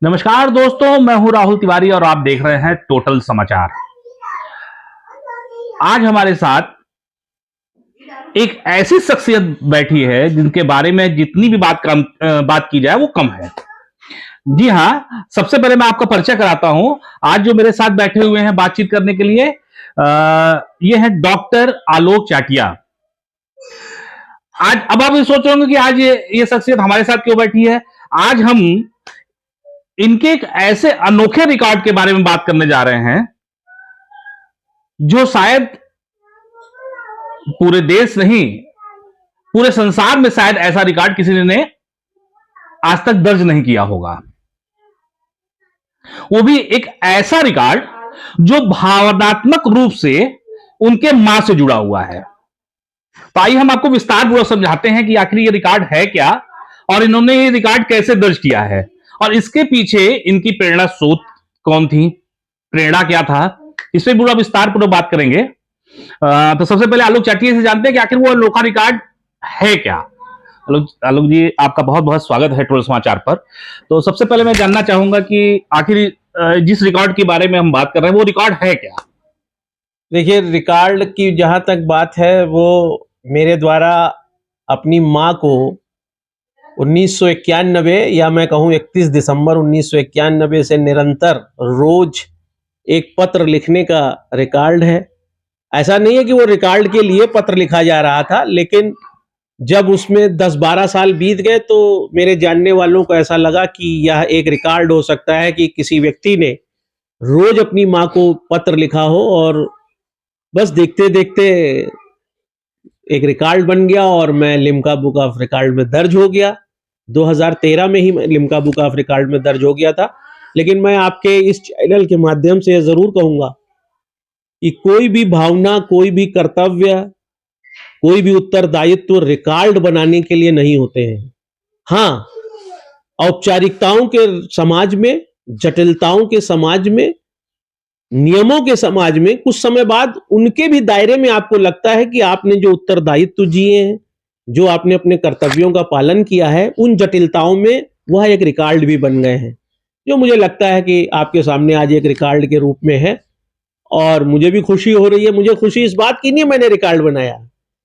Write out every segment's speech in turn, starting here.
नमस्कार दोस्तों, मैं हूं राहुल तिवारी और आप देख रहे हैं टोटल समाचार। आज हमारे साथ एक ऐसी शख्सियत बैठी है जिनके बारे में जितनी भी बात की जाए वो कम है। जी हाँ, सबसे पहले मैं आपका परिचय कराता हूं। आज जो मेरे साथ बैठे हुए हैं बातचीत करने के लिए ये है डॉक्टर आलोक चाटिया। आज अब आप ये सोच रहे होंगे कि आज ये शख्सियत हमारे साथ क्यों बैठी है। आज हम इनके एक ऐसे अनोखे रिकॉर्ड के बारे में बात करने जा रहे हैं जो शायद पूरे देश नहीं, पूरे संसार में शायद ऐसा रिकॉर्ड किसी ने आज तक दर्ज नहीं किया होगा। वो भी एक ऐसा रिकॉर्ड जो भावनात्मक रूप से उनके मां से जुड़ा हुआ है। तो आइए हम आपको विस्तार पूर्वक समझाते हैं कि आखिर ये रिकॉर्ड है क्या और इन्होंने ये रिकॉर्ड कैसे दर्ज किया है और इसके पीछे इनकी प्रेरणा स्रोत कौन थी, प्रेरणा क्या था, इस पर पूरा विस्तार पूर्वक बात करेंगे। तो सबसे पहले आलोक चाटिया से जानते हैं कि आखिर वो अनोखा रिकॉर्ड है क्या। आलोक जी, आपका बहुत बहुत स्वागत है टोटल समाचार पर। तो सबसे पहले मैं जानना चाहूंगा कि आखिर जिस रिकॉर्ड के बारे में हम बात कर रहे हैं वो रिकॉर्ड है क्या। देखिए, रिकॉर्ड की जहां तक बात है वो मेरे द्वारा अपनी माँ को 1991 या मैं कहूँ 31 दिसंबर 1991 से निरंतर रोज एक पत्र लिखने का रिकॉर्ड है। ऐसा नहीं है कि वो रिकॉर्ड के लिए पत्र लिखा जा रहा था, लेकिन जब उसमें 10-12 साल बीत गए तो मेरे जानने वालों को ऐसा लगा कि यह एक रिकॉर्ड हो सकता है कि किसी व्यक्ति ने रोज अपनी माँ को पत्र लिखा हो और बस देखते देखते एक रिकॉर्ड बन गया और मैं लिम्का बुक ऑफ रिकॉर्ड में दर्ज हो गया। 2013 में ही मैं लिम्का बुक ऑफ रिकॉर्ड में दर्ज हो गया था। लेकिन मैं आपके इस चैनल के माध्यम से जरूर कहूंगा कि कोई भी भावना, कोई भी कर्तव्य, कोई भी उत्तरदायित्व रिकॉर्ड बनाने के लिए नहीं होते हैं। हाँ, औपचारिकताओं के समाज में, जटिलताओं के समाज में, नियमों के समाज में कुछ समय बाद उनके भी दायरे में आपको लगता है कि आपने जो उत्तरदायित्व जिए हैं, जो आपने अपने कर्तव्यों का पालन किया है, उन जटिलताओं में वह एक रिकॉर्ड भी बन गए हैं, जो मुझे लगता है कि आपके सामने आज एक रिकॉर्ड के रूप में है। और मुझे भी खुशी हो रही है। मुझे खुशी इस बात की नहीं मैंने रिकॉर्ड बनाया,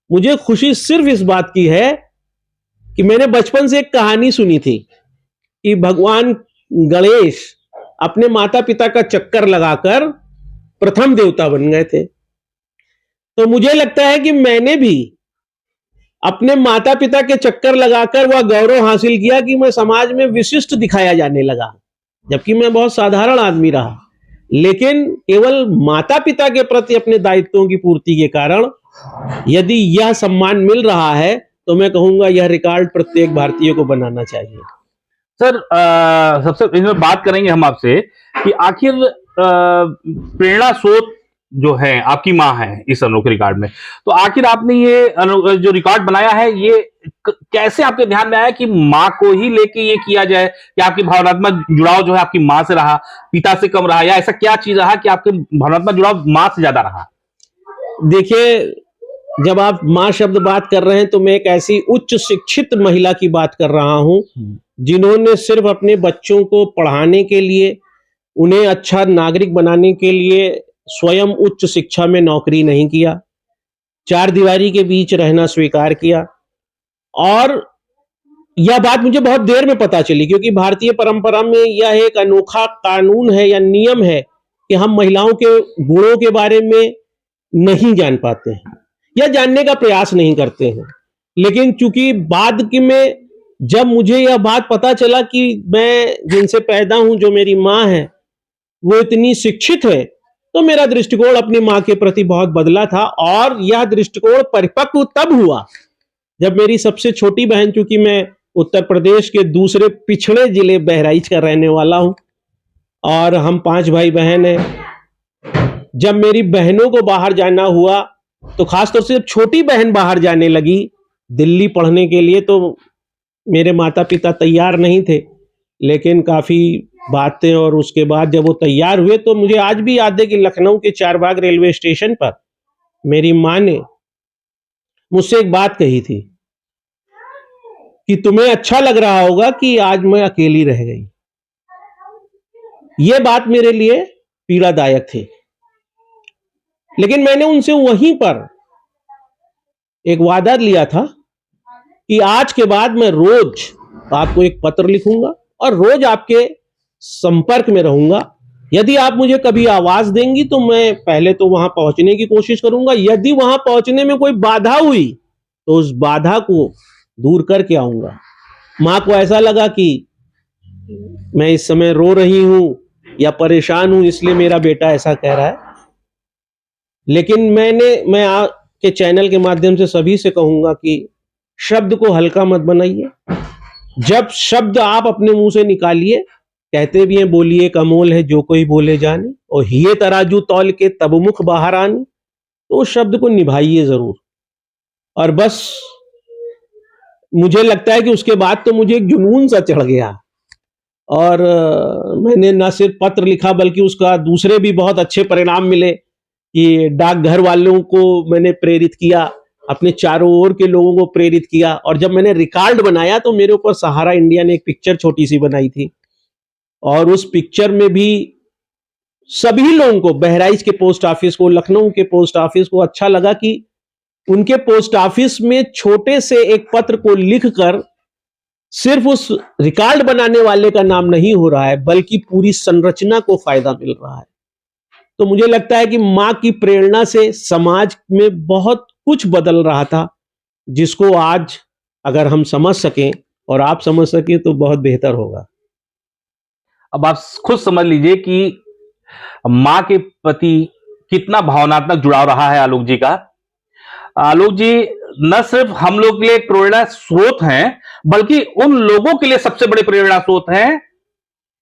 मुझे खुशी सिर्फ इस बात की है कि मैंने बचपन से एक कहानी सुनी थी कि भगवान गणेश अपने माता पिता का चक्कर लगाकर प्रथम देवता बन गए थे। तो मुझे लगता है कि मैंने भी अपने माता पिता के चक्कर लगाकर वह गौरव हासिल किया कि मैं समाज में विशिष्ट दिखाया जाने लगा, जबकि मैं बहुत साधारण आदमी रहा। लेकिन केवल माता पिता के प्रति अपने दायित्वों की पूर्ति के कारण यदि यह सम्मान मिल रहा है तो मैं कहूंगा यह रिकॉर्ड प्रत्येक भारतीय को बनाना चाहिए। सर, सबसे इसमें बात करेंगे हम आपसे कि आखिर प्रेरणा स्रोत जो है आपकी माँ है इस अनोखे रिकॉर्ड में। तो आखिर आपने ये जो रिकॉर्ड बनाया है ये कैसे आपके ध्यान में आया कि माँ को ही लेके ये किया जाए, या आपकी भावनात्मक जुड़ाव जो है आपकी माँ से रहा, पिता से कम रहा, या ऐसा क्या चीज रहा कि आपके भावनात्मक जुड़ाव माँ से ज्यादा रहा। देखिए, जब आप माँ शब्द बात कर रहे हैं तो मैं एक ऐसी उच्च शिक्षित महिला की बात कर रहा हूं जिन्होंने सिर्फ अपने बच्चों को पढ़ाने के लिए, उन्हें अच्छा नागरिक बनाने के लिए स्वयं उच्च शिक्षा में नौकरी नहीं किया, चार दीवारी के बीच रहना स्वीकार किया। और यह बात मुझे बहुत देर में पता चली, क्योंकि भारतीय परंपरा में यह एक अनोखा कानून है या नियम है कि हम महिलाओं के गुणों के बारे में नहीं जान पाते हैं या जानने का प्रयास नहीं करते हैं। लेकिन चूंकि बाद की में जब मुझे यह बात पता चला कि मैं जिनसे पैदा हूं, जो मेरी माँ है, वो इतनी शिक्षित है, तो मेरा दृष्टिकोण अपनी माँ के प्रति बहुत बदला था। और यह दृष्टिकोण परिपक्व तब हुआ जब मेरी सबसे छोटी बहन, चूंकि मैं उत्तर प्रदेश के दूसरे पिछड़े जिले बहराइच का रहने वाला हूं और हम 5 भाई बहन हैं, जब मेरी बहनों को बाहर जाना हुआ तो खासतौर से जब छोटी बहन बाहर जाने लगी दिल्ली पढ़ने के लिए, तो मेरे माता पिता तैयार नहीं थे, लेकिन काफी बातें और उसके बाद जब वो तैयार हुए तो मुझे आज भी याद है कि लखनऊ के चारबाग रेलवे स्टेशन पर मेरी माँ ने मुझसे एक बात कही थी कि तुम्हें अच्छा लग रहा होगा कि आज मैं अकेली रह गई। ये बात मेरे लिए पीड़ादायक थी, लेकिन मैंने उनसे वहीं पर एक वादा लिया था कि आज के बाद मैं रोज आपको एक पत्र लिखूंगा और रोज आपके संपर्क में रहूंगा। यदि आप मुझे कभी आवाज देंगी तो मैं पहले तो वहां पहुंचने की कोशिश करूंगा, यदि वहां पहुंचने में कोई बाधा हुई तो उस बाधा को दूर करके आऊंगा। मां को ऐसा लगा कि मैं इस समय रो रही हूं या परेशान हूं इसलिए मेरा बेटा ऐसा कह रहा है, लेकिन मैं आपके चैनल के माध्यम से सभी से कहूंगा कि शब्द को हल्का मत बनाइए। जब शब्द आप अपने मुंह से निकालिए, कहते भी हैं बोलिए एक अमोल है जो कोई बोले जाने, और हिये तराजू तौल के तब मुख बाहर आने, तो उस शब्द को निभाइए जरूर। और बस मुझे लगता है कि उसके बाद तो मुझे एक जुनून सा चढ़ गया और मैंने न सिर्फ पत्र लिखा बल्कि उसका दूसरे भी बहुत अच्छे परिणाम मिले कि डाकघर वालों को मैंने प्रेरित किया, अपने चारों ओर के लोगों को प्रेरित किया। और जब मैंने रिकॉर्ड बनाया तो मेरे ऊपर सहारा इंडिया ने एक पिक्चर छोटी सी बनाई थी और उस पिक्चर में भी सभी लोगों को, बहराइच के पोस्ट ऑफिस को, लखनऊ के पोस्ट ऑफिस को अच्छा लगा कि उनके पोस्ट ऑफिस में छोटे से एक पत्र को लिखकर सिर्फ उस रिकॉर्ड बनाने वाले का नाम नहीं हो रहा है बल्कि पूरी संरचना को फायदा मिल रहा है। तो मुझे लगता है कि मां की प्रेरणा से समाज में बहुत कुछ बदल रहा था, जिसको आज अगर हम समझ सकें और आप समझ सकें तो बहुत बेहतर होगा। अब आप खुद समझ लीजिए कि मां के प्रति कितना भावनात्मक जुड़ाव रहा है आलोक जी का। आलोक जी न सिर्फ हम लोग के लिए प्रेरणा स्रोत हैं, बल्कि उन लोगों के लिए सबसे बड़े प्रेरणा स्रोत हैं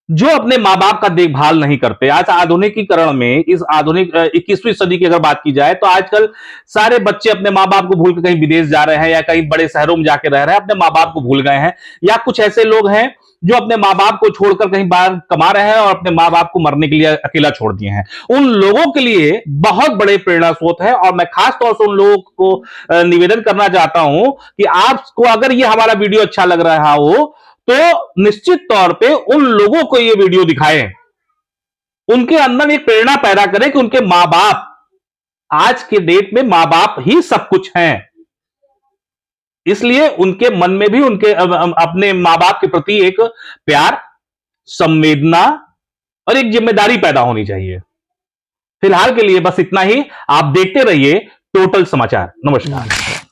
जो अपने मां बाप का देखभाल नहीं करते। आज आधुनिकीकरण में, इस आधुनिक 21वीं सदी की अगर बात की जाए तो आजकल सारे बच्चे अपने मां बाप को भूल के कहीं विदेश जा रहे हैं या कहीं बड़े शहरों में जाके रह रहे हैं, अपने मां बाप को भूल गए हैं। या कुछ ऐसे लोग हैं जो अपने मां बाप को छोड़कर कहीं बाहर कमा रहे हैं और अपने मां बाप को मरने के लिए अकेला छोड़ दिए हैं। उन लोगों के लिए बहुत बड़े प्रेरणा स्रोत है और मैं खास तौर से उन लोगों को निवेदन करना चाहता हूं कि आपको अगर ये हमारा वीडियो अच्छा लग रहा हो तो निश्चित तौर पे उन लोगों को ये वीडियो दिखाएं, उनके अंदर एक प्रेरणा पैदा करें कि उनके मां बाप, आज के डेट में मां बाप ही सब कुछ हैं, इसलिए उनके मन में भी उनके अपने मां बाप के प्रति एक प्यार, संवेदना और एक जिम्मेदारी पैदा होनी चाहिए। फिलहाल के लिए बस इतना ही। आप देखते रहिए टोटल समाचार। नमस्कार।